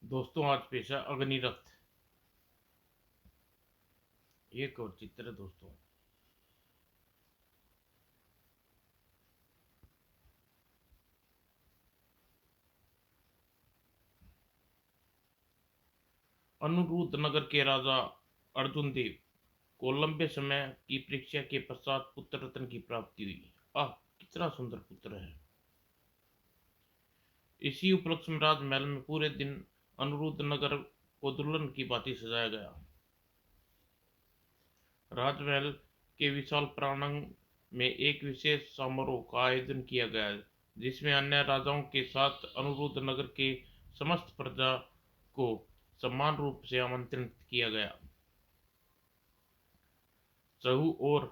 दोस्तों आज पेश है अग्निरथ। एक और चित्र है दोस्तों। अनुरुद्ध नगर के राजा अर्जुन देव को लंबे समय की परीक्षा के पश्चात पुत्र रत्न की प्राप्ति हुई। आह, कितना सुंदर पुत्र है। इसी उपलक्ष्य में राजमहल में पूरे दिन अनुरुद्ध नगर को दुल्हन की भांति सजाया गया। राजमहल के विशाल प्रांगण में एक विशेष समारोह का आयोजन किया गया, जिसमें अन्य राजाओं के साथ अनुरुद्ध नगर के समस्त प्रजा को समान रूप से आमंत्रित किया गया। चहु और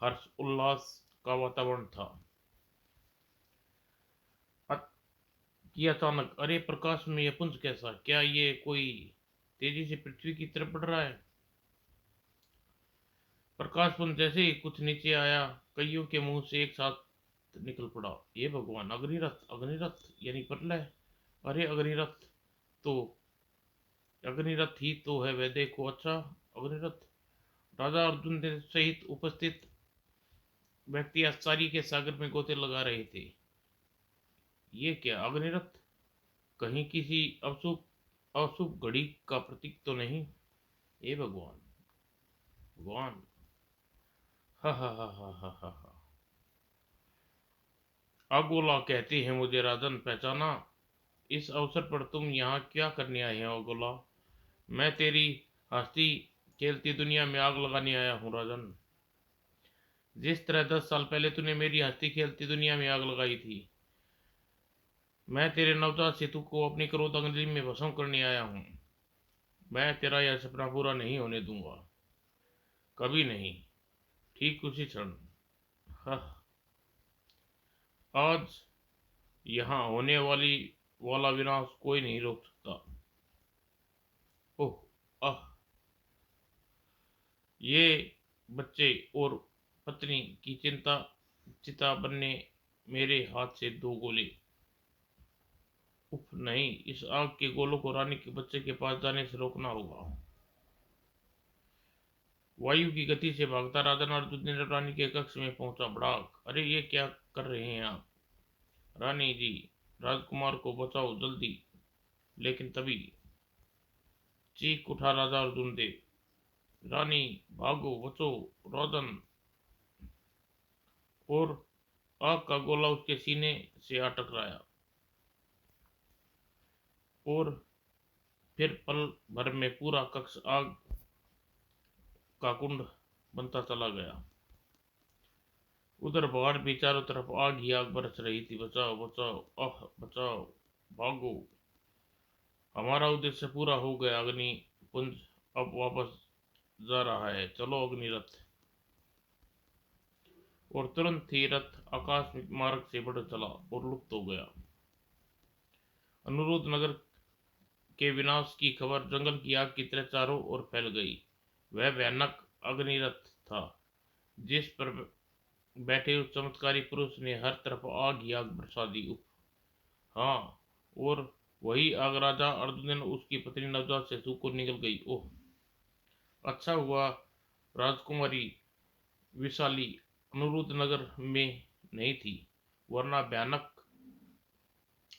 हर्ष उल्लास का वातावरण था कि अचानक, अरे प्रकाश में यह पुंज कैसा? क्या ये कोई तेजी से पृथ्वी की तरफ बढ़ रहा है? प्रकाश पुंज जैसे ही कुछ नीचे आया, कईयों के मुंह से एक साथ निकल पड़ा, ये भगवान, अग्निरथ! अग्निरथ यानी प्रलय। अरे अग्निरथ तो अग्निरथ ही तो है वह, देखो। अच्छा, अग्निरथ! राजा अर्जुन देव सहित उपस्थित व्यक्ति आश्चर्य के सागर में गोते लगा रहे थे। ये क्या अग्निरथ? कहीं किसी अशुभ अशुभ घड़ी का प्रतीक तो नहीं? हे भगवान, भगवान! हा हा हा हा हा हा हा। अगोला कहते हैं मुझे, राजन पहचाना? इस अवसर पर तुम यहाँ क्या करने आए हो अगोला? मैं तेरी हंसती खेलती दुनिया में आग लगाने आया हूँ राजन। जिस तरह 10 साल पहले तूने मेरी हंसती खेलती दुनिया में आग लगाई थी, मैं तेरे नवजात सेतु को अपनी क्रोध अग्नि में भस्म करने आया हूँ। मैं तेरा यह सपना पूरा नहीं होने दूंगा, कभी नहीं। ठीक उसी क्षण, हाँ, आज यहाँ होने वाला विनाश कोई नहीं रोक सकता। ओह, आह! ये बच्चे और पत्नी की चिता बनने मेरे हाथ से 2 गोले। उफ नहीं, इस आग के गोलों को रानी के बच्चे के पास जाने से रोकना होगा। वायु की गति से भागता राजा अर्जुन ने रानी के कक्ष में पहुंचा। भड़ाक! अरे ये क्या कर रहे हैं आप? रानी जी, राजकुमार को बचाओ जल्दी! लेकिन तभी चीख उठा राजा अर्जुन देव, रानी भागो, बचो! रोदन! और आग का गोला उसके सीने से आ टकराया और फिर पल भर में पूरा कक्ष आग का कुंड बनता चला गया। उधर बाहर भी चारों तरफ आग ही आग बरस रही थी। बचाओ बचाओ, आह बचाओ, भागो! हमारा उद्देश्य पूरा हो गया। अग्नि पुंज अब वापस जा रहा है, चलो अग्निरथ! और तुरंत ही रथ आकाश मार्ग से बढ़ चला और लुप्त हो गया। अनुरुद्ध नगर के विनाश की खबर जंगल की आग की तरह चारों ओर फैल गई। वह भयानक अग्निरथ था जिस पर बैठे उस चमत्कारी पुरुष ने हर तरफ आग ही आग बरसा दी। हाँ, और वही आग राजा अर्जुन उसकी पत्नी नवजात शिशु को निकल गई। ओह, अच्छा हुआ राजकुमारी विशाली अनुरुद्ध नगर में नहीं थी, वरना भयानक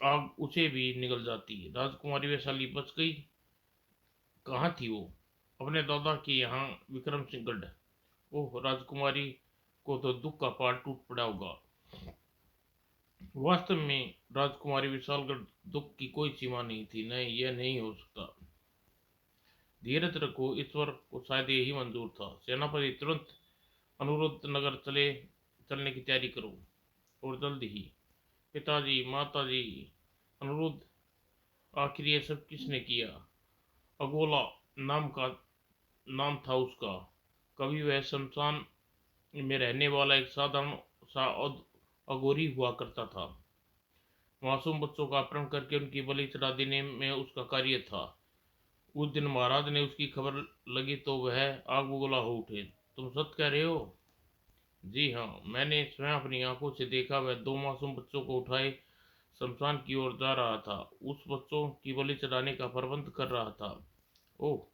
आग उसे भी निगल जाती। राजकुमारी वैशाली बच गई। कहाँ थी वो? अपने दादा के यहाँ, विक्रम सिंहगढ़। ओह, राजकुमारी को तो दुख का पहाड़ टूट पड़ा होगा। वास्तव में राजकुमारी विशालगढ़ दुख की कोई सीमा नहीं थी। नहीं, यह नहीं हो सकता। धीरज रखो, ईश्वर को शायद यही मंजूर था। सेनापति, तुरंत अनुरुद्ध नगर चलने की तैयारी करो, और जल्द ही। पिताजी, माताजी, अनुरुद्ध, आखिर ये सब किसने किया? अगोला नाम का नाम था उसका। कभी वह शमशान में रहने वाला एक साधारण सा अघोरी हुआ करता था। मासूम बच्चों का अपहरण करके उनकी बलि चढ़ा देने में उसका कार्य था। उस दिन महाराज ने उसकी खबर लगी तो वह आग बबूला हो उठे। तुम सच कह रहे हो? जी हाँ, मैंने स्वयं अपनी आंखों से देखा। वह 2 मासूम बच्चों को उठाए शमशान की ओर जा रहा था, उस बच्चों की बलि चढ़ाने का प्रबंध कर रहा था। ओह,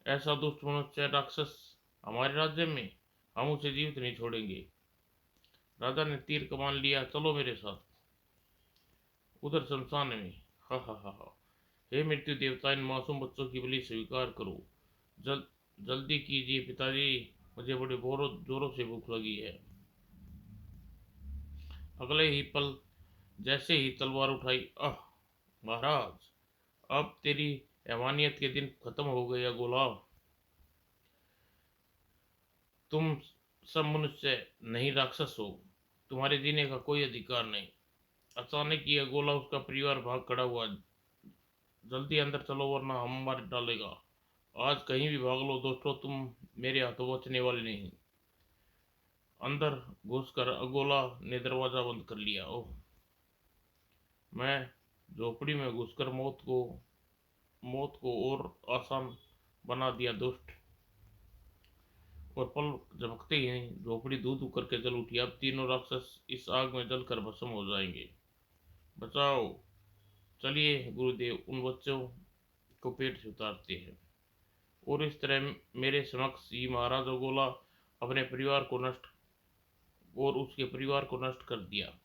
ऐसा दुष्ट मनुष्य राक्षस हमारे राज्य में, हम उसे जीवित नहीं छोड़ेंगे। राजा ने तीर कमान लिया, चलो मेरे साथ। उधर शमशान में, हा हा हा हा, हे मृत्यु देवता, इन मासूम बच्चों की बलि स्वीकार करो। जल जल्दी कीजिए पिताजी, मुझे बड़े जोरों से भूख लगी है। अगले ही पल जैसे ही तलवार उठाई, आह महाराज, अब तेरी हैवानियत के दिन खत्म हो गए अगोला। तुम सब मनुष्य नहीं राक्षस हो, तुम्हारे जीने का कोई अधिकार नहीं। अचानक ही अगोला उसका परिवार भाग खड़ा हुआ। जल्दी अंदर चलो वरना हम मार डालेगा। आज कहीं भी भाग लो दोस्तों, तुम मेरे हाथों बचने वाले नहीं। अंदर घुसकर अगोला ने दरवाजा बंद कर लिया। ओह, मैं झोपड़ी में घुसकर मौत को और आसान बना दिया दुष्ट। और पल झपकते ही झोपड़ी धू धू करके जल उठी। अब तीनों राक्षस इस आग में जलकर भस्म हो जाएंगे। बचाओ, चलिए गुरुदेव, उन बच्चों को पेट से उतारते हैं। और इस तरह मेरे समक्ष ही महाराज अगोला अपने परिवार को नष्ट और उसके परिवार को नष्ट कर दिया।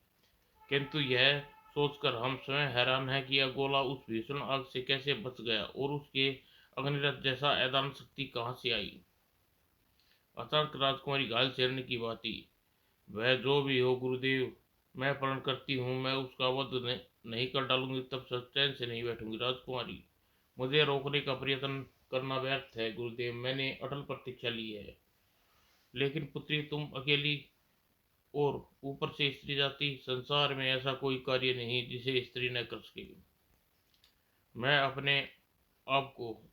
किंतु यह सोचकर हम स्वयं हैरान हैं कि अगोला उस भीषण आग से कैसे बच गया और उसके अग्निरथ जैसा ऐदान शक्ति कहाँ से आई। अचानक राजकुमारी घायल शेरनी की भांति, वह जो भी हो गुरुदेव, मैं प्रण करती हूँ मैं उसका वध नहीं कर डालूंगी, तब तक चैन से नहीं बैठूंगी। राजकुमारी, मुझे रोकने का प्रयत्न करना व्यर्थ है गुरुदेव, मैंने अटल प्रतीक्षा ली है। लेकिन पुत्री, तुम अकेली और ऊपर से स्त्री जाति, संसार में ऐसा कोई कार्य नहीं जिसे स्त्री न कर सके। मैं अपने आप को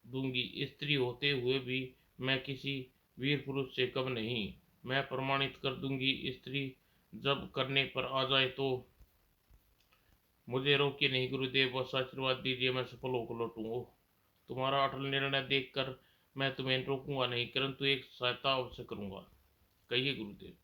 दूंगी, स्त्री होते हुए भी मैं किसी वीर पुरुष से कम नहीं। मैं प्रमाणित कर दूंगी, स्त्री जब करने पर आ जाए तो मुझे रोकिए नहीं गुरुदेव, बस आशीर्वाद दीजिए, मैं सफल होकर लौटूंगा। तुम्हारा अटल निर्णय देखकर मैं तुम्हें रोकूंगा नहीं, परंतु एक सहायता अवश्य करूंगा। कहिए गुरुदेव।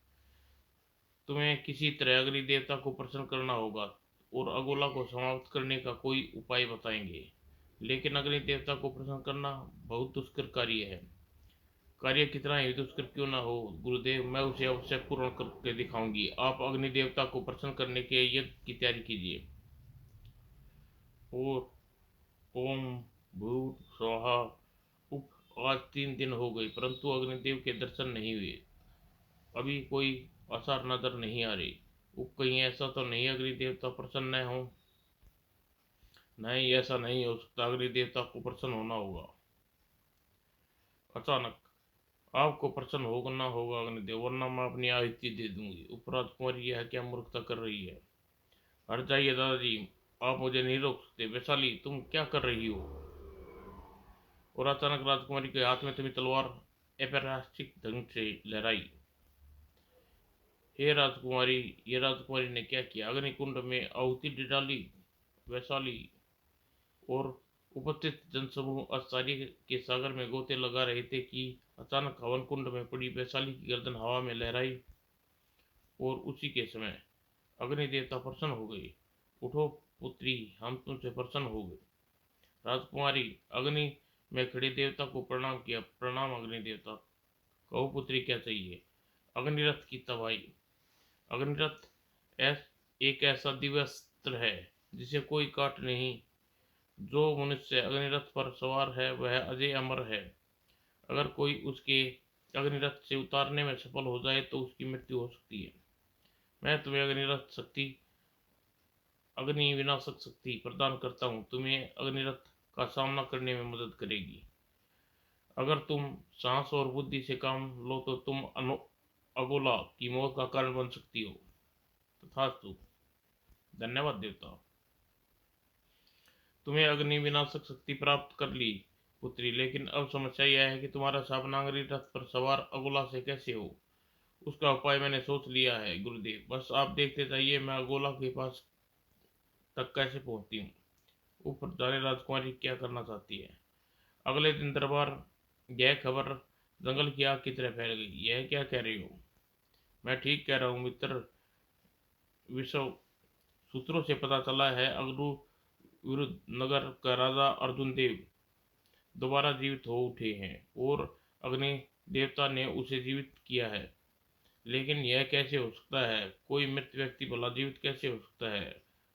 तुम्हें किसी तरह अग्नि देवता को प्रसन्न करना होगा और अगोला को समाप्त करने का कोई उपाय बताएंगे। लेकिन अग्नि देवता को प्रसन्न करना बहुत दुष्कर कार्य है। कार्य कितना ही दुष्कर क्यों ना हो गुरुदेव, मैं उसे अवश्य पूर्ण करके दिखाऊंगी। आप अग्नि देवता को प्रसन्न करने के यज्ञ की तैयारी कीजिए। और ओम भूत स्वाहा। उप, आज 3 दिन हो गए परंतु अग्निदेव के दर्शन नहीं हुए। अभी कोई आसार नजर नहीं आ रही। उप, कहीं ऐसा तो नहीं अग्नि देवता प्रसन्न हो। नहीं, ऐसा नहीं हो सकता, अग्नि देवता को प्रसन्न होना होगा। अचानक आपको प्रसन्न होना होगा अग्निदेव, वरना मैं अपनी आहुति दे दूंगी। उपराजकुमारी, यह क्या मूर्खता कर रही है। हट जाइए दादाजी, आप मुझे नहीं रोक सकते। वैशाली, तुम क्या कर रही हो। और अचानक राजकुमारी के हाथ में थमी तलवार अप्रत्याशित ढंग से लहराई। हे राजकुमारी, ये राजकुमारी ने क्या किया। अग्निकुंड में आहुति दे डाली। वैशाली और उपस्थित जनसमूह आश्चर्य के सागर में गोते लगा रहे थे कि अचानक हवन कुंड में पड़ी वैशाली की गर्दन हवा में लहराई। और उसी के समय अग्नि देवता प्रसन्न हो गए। उठो पुत्री, हम तुमसे प्रसन्न हो गए। राजकुमारी अग्नि में खड़े देवता को प्रणाम किया। प्रणाम अग्नि देवता। कहो पुत्री, क्या चाहिए। अग्निरथ की तबाही। अग्निरथ एक ऐसा दिव्यास्त्र है जिसे कोई काट नहीं। जो मनुष्य अग्निरथ पर सवार है वह अजय अमर है। अगर कोई उसके अग्निरथ से उतारने में सफल हो जाए तो उसकी मृत्यु हो सकती है। मैं तुम्हें अग्नि विनाशक शक्ति प्रदान करता हूँ, तुम्हें अग्निरथ का सामना करने में मदद करेगी। अगर तुम साहस और बुद्धि से काम लो तो तुम अगोला की मौत का कारण बन सकती हो। तथास्तु। धन्यवाद देवता, तुम्हें अग्नि विनाशक शक्ति प्राप्त कर ली पुत्री। लेकिन अब समस्या यह है कि तुम्हारा सावनांगरी रथ पर सवार अगोला से कैसे हो। उसका उपाय मैंने सोच लिया है गुरुदेव, बस आप देखते जाइए मैं अगोला के पास तक कैसे पहुंचती हूँ। ऊपर जाने राजकुमारी क्या करना चाहती है। अगले दिन दरबार, यह खबर जंगल की आग की तरह फैल गई। यह क्या कह रही हो। मैं ठीक कह रहा हूँ मित्र, विश्व सूत्रों से पता चला है अगरू विरुद्ध नगर का राजा अर्जुन देव दोबारा जीवित हो उठे हैं और अग्नि देवता ने उसे जीवित किया है। लेकिन यह कैसे हो सकता है? कोई मृत व्यक्ति भला जीवित कैसे हो सकता है?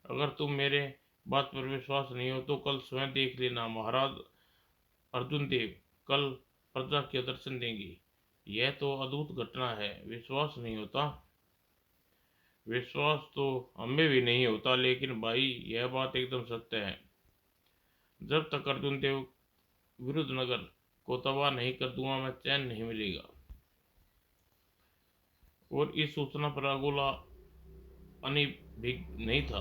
अगर तुम मेरे बात पर विश्वास नहीं हो तो कल स्वयं देख लेना। महाराज अर्जुन देव कल प्रजा के दर्शन देंगे। यह तो अद्भुत घटना है। विश्वास नहीं होता? विश्वास तो हमें भी नहीं होता, लेकिन भाई यह बात एकदम सत्य है। जब तक अर्जुन देव विरुद्ध नगर को तबाह नहीं कर दूंगा, मैं चैन नहीं मिलेगा। और इस सूचना पर अगोला अनिभिज्ञ नहीं था।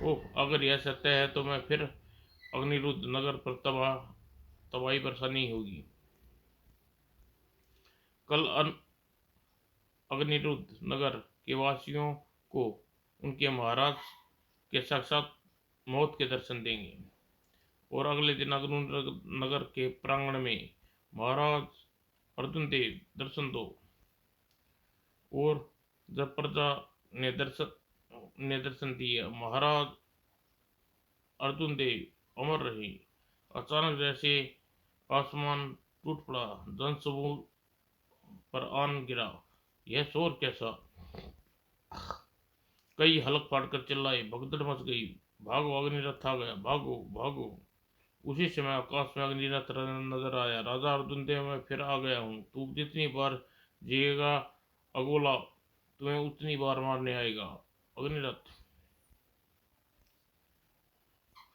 ओह, अगर यह सत्य है तो मैं फिर अग्निरुद्ध नगर पर तबाही परेशानी होगी। कल अग्निरुद्ध नगर के वासियों को उनके महाराज के साक्षात मौत के दर्शन देंगे और अगले दिन अग्निरुद्ध नगर के प्रांगण में महाराज अर्जुन देव दर्शन दो। और जब प्रजा ने दर्शन दिया, महाराज अर्जुन देव अमर रहे। अचानक जैसे आसमान टूट पड़ा, जनसमूह पर आन गिरा। यह शोर कैसा? कई हलक फाड़कर चिल्लाए, भगदड़ मच गई। भागो, अग्निरथ आ गया, भागो भागो। उसी समय आकाश में अग्निरथ नजर आया। राजा अर्जुन देव, मैं फिर आ गया हूँ। तू जितनी बार जिएगा अगोला तुम्हें उतनी बार मारने आएगा। अग्निरथ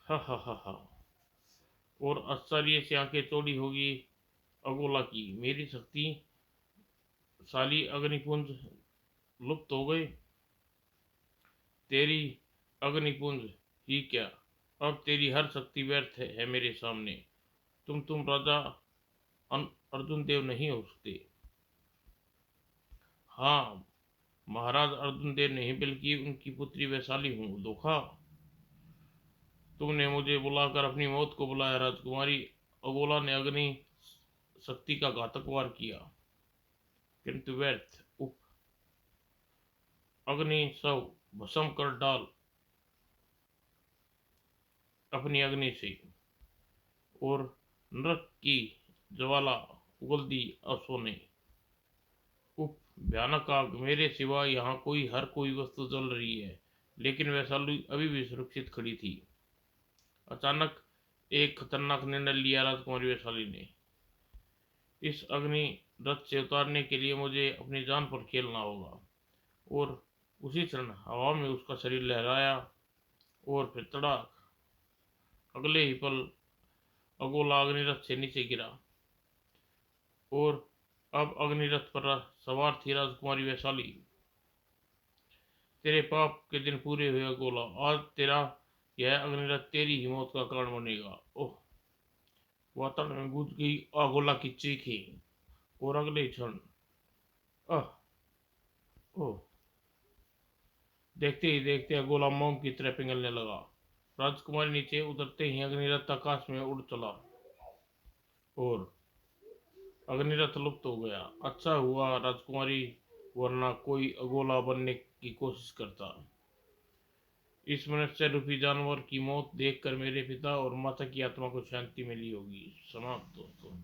हा हा हा हा। और आश्चर्य से आंखें चौड़ी होगी अगोला की। मेरी शक्ति शाली अग्निपुंज लुप्त हो गए। तेरी अग्निपुंज ही क्या, अब तेरी हर शक्ति व्यर्थ है मेरे सामने। तुम राजा अर्जुन देव नहीं हो सकते। हाँ, महाराज अर्जुन देव नहीं, बल्कि उनकी पुत्री वैशाली हूँ। धोखा। तुमने मुझे बुलाकर अपनी मौत को बुलाया। राजकुमारी अगोला ने अग्नि शक्ति का घातक वार किया, किंतु व्यर्थ। उप अग्नि सब भस्म कर डाल अपनी अग्नि से। और नरक की ज्वाला उगल दी असो ने। उप भयानक आग। मेरे सिवा यहाँ हर कोई वस्तु जल रही है, लेकिन वैशाली अभी भी सुरक्षित खड़ी थी। अचानक एक खतरनाक निर्णय लिया राजकुमारी वैशाली ने। इस अग्नि रथ से उतारने के लिए मुझे अपनी जान पर खेलना होगा। और उसी क्षण हवा में उसका शरीर लहराया और फिर तड़ाक। अगले ही पल अगोला अग्निरथ से नीचे गिरा। और अब अग्निरथ पर सवार थी राजकुमारी वैशाली। तेरे पाप के दिन पूरे हुए अगोला। आज तेरा यह अग्निरथ तेरी ही मौत का कारण बनेगा। ओह! वातावरण में गूंज गई अगोला की चीखें। और अगले क्षण आह ओह! देखते ही देखते अगोला मोम की तरह पिघलने लगा। राजकुमारी नीचे उतरते ही अग्निरथ आकाश में उड़ चला और अग्निरथ लुप्त हो गया। अच्छा हुआ राजकुमारी, वरना कोई अगोला बनने की कोशिश करता। इस मनुष्य रूपी जानवर की मौत देखकर मेरे पिता और माता की आत्मा को शांति मिली होगी। समाप्त दोस्तों।